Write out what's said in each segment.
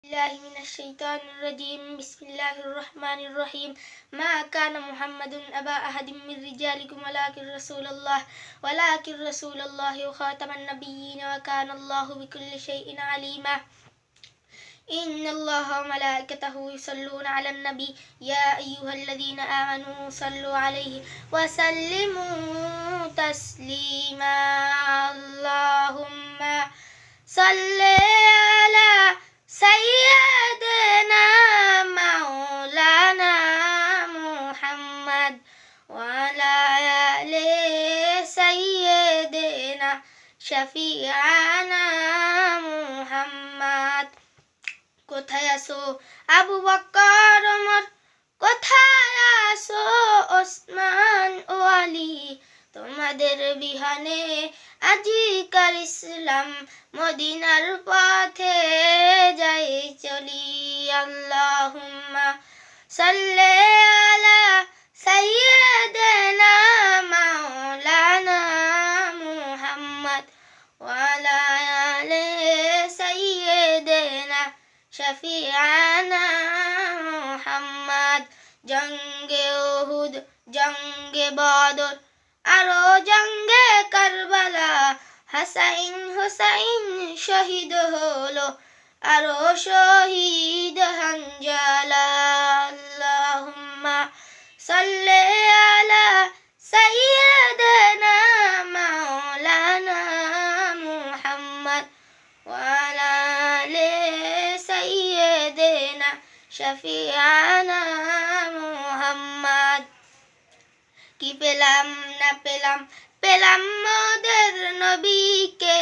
الله من الشيطان الرجيم بسم الله الرحمن الرحيم ما كان محمد أبا أحد من رجالكم ولكن رسول الله وخاتم النبيين وكان الله بكل شيء عليما إن الله وملائكته يصلون على النبي يا أيها الذين آمنوا صلوا عليه وسلموا تسليما اللهم صل على سيدنا مولانا محمد وعلى آل سيدنا شفيعنا محمد কোথায় আসো আবু বকর ওমর কোথায় আসো ওসমান ও আলী তোমাদের বিহানে আজিকার ইসলাম মদিনার পথে যাই চলি আল্লাহুম্মা সাল্লি আলা সাইয়্যিদিনা মাওলানা মুহাম্মদ ওয়া আলা আলি সাইয়্যিদিনা শফিআনা মুহাম্মদ জঙ্গে উহুদ জঙ্গে বদর আরো জঙ্গে কারবালা হাসাইন হুসাইন শহীদ হলো আরো শহীদ হানজালা আল্লাহুম্মা সাল্লি আলা সাইয়্যিদিনা মাওলানা মুহাম্মদ ওয়া আলা আলি সাইয়্যিদিনা শফিআনা মুহাম্মদ কি পেলাম না পেলাম পেলাম মোদের নবীকে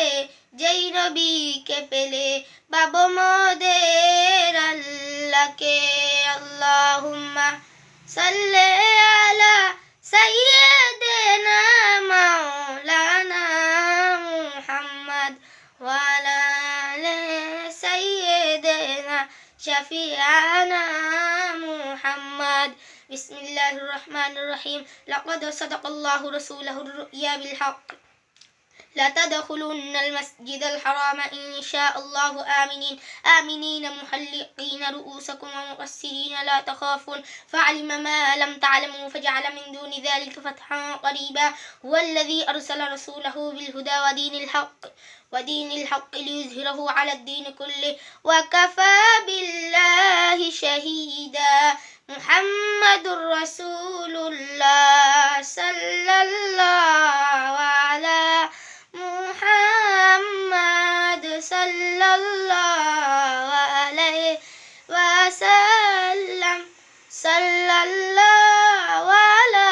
যেই নবীকে পেলে পাবো মোদের আল্লাহকে আল্লাহুম্মা সাল্লি আলা সাইয়্যিদিনা মাওলানা মুহাম্মদ ওয়া আলা আলি সাইয়্যিদিনা শফিআনা মুহাম্মদ بسم الله الرحمن الرحيم لقد صدق الله رسوله الرؤيا بالحق لا تدخلن المسجد الحرام إن شاء الله آمنين محلقين رؤوسكم ومقصرين لا تخافون فعلم ما لم تعلموا فجعل من دون ذلك فتحا قريبا هو الذي أرسل رسوله بالهدى ودين الحق ليظهره على الدين كله وكفى بالله شهيدا محمد رسول الله صلى الله على محمد صلى الله عليه وسلم صلى الله على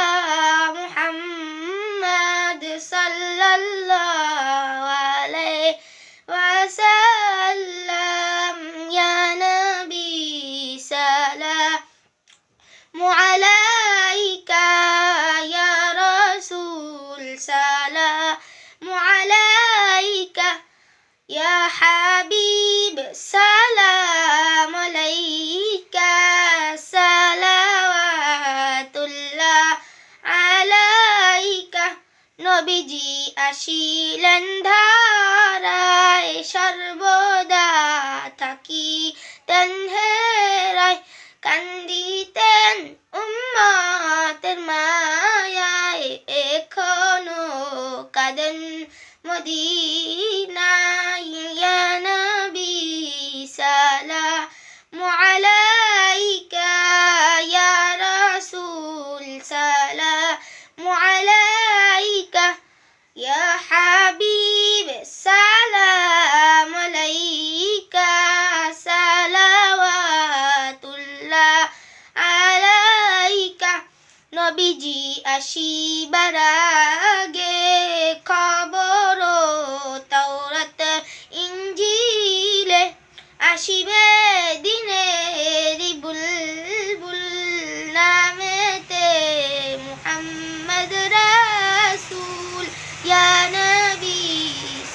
محمد صلى الله عليه وسلم يا نبي سلام عليك يا رسول سلام عليك يا حبيب سلام عليك صلوات الله عليك নবীজি আসিলেন ধারায় সর্বদা থাকিতেন হেরায় কান্দিতেন উম্মতের মায়ায় এখনো কাঁদেন মদিনায় ইয়া নবী সালামু আলাইকা ইয়া রাসূল সালামু আলাইকা ইয়া হাবিব সালামু আলাইকা সালাওয়াতুল্লাহ আলাইকা নবীজি আসিবার আগে খবর তাওরাত ইনজিলে আসিবে দিনের বুলবুল নামেতে মুহাম্মদ রাসূল ইয়া নবী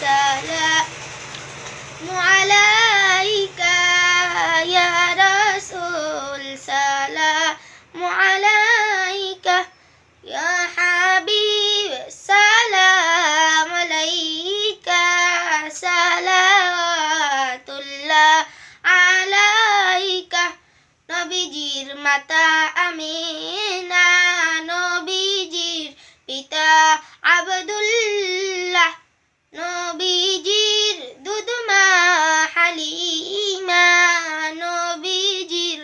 সালামু আলাইকা ইয়া রাসূল সালামু আলাইকা ইয়া হাবিব নবীজির মাতা আমিনা, নবীজির পিতা আব্দুল্লাহ, নবীজির দুধমা হালিমা, নবীজির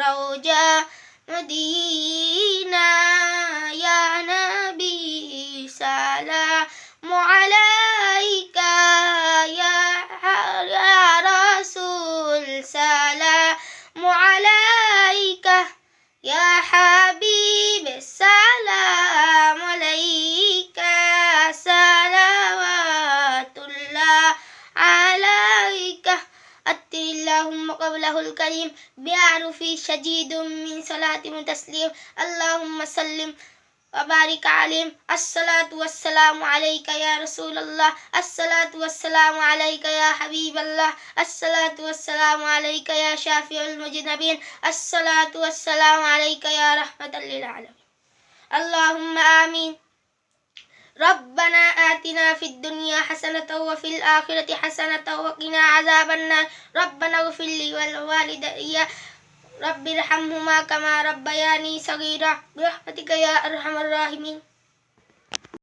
রওজা মদিনা। ইয়া নবী সালামু আলাইকা, ইয়া রাসূল সালামু আলাইকা, ইয়া হাবিব সালামু আলাইকা, সালাওয়াতুল্লাহ আলাইকা। أتر اللهم قبله الكريم بأعرف شديد من صلاة وتسليم. اللهم سلم وبارك عليهم. الصلاة والسلام عليك يا رسول الله، الصلاة والسلام عليك يا حبيب الله، الصلاة والسلام عليك يا شافع المذنبين، الصلاة والسلام عليك يا رحمة للعالمين. اللهم آمين. ربنا آتنا في الدنيا حسنة وفي الآخرة حسنة وقنا عذاب النار. ربنا اغفر لي ولوالدي رب ارحمهما كما ربياني صغيرا برحمتك يا أرحم الراحمين.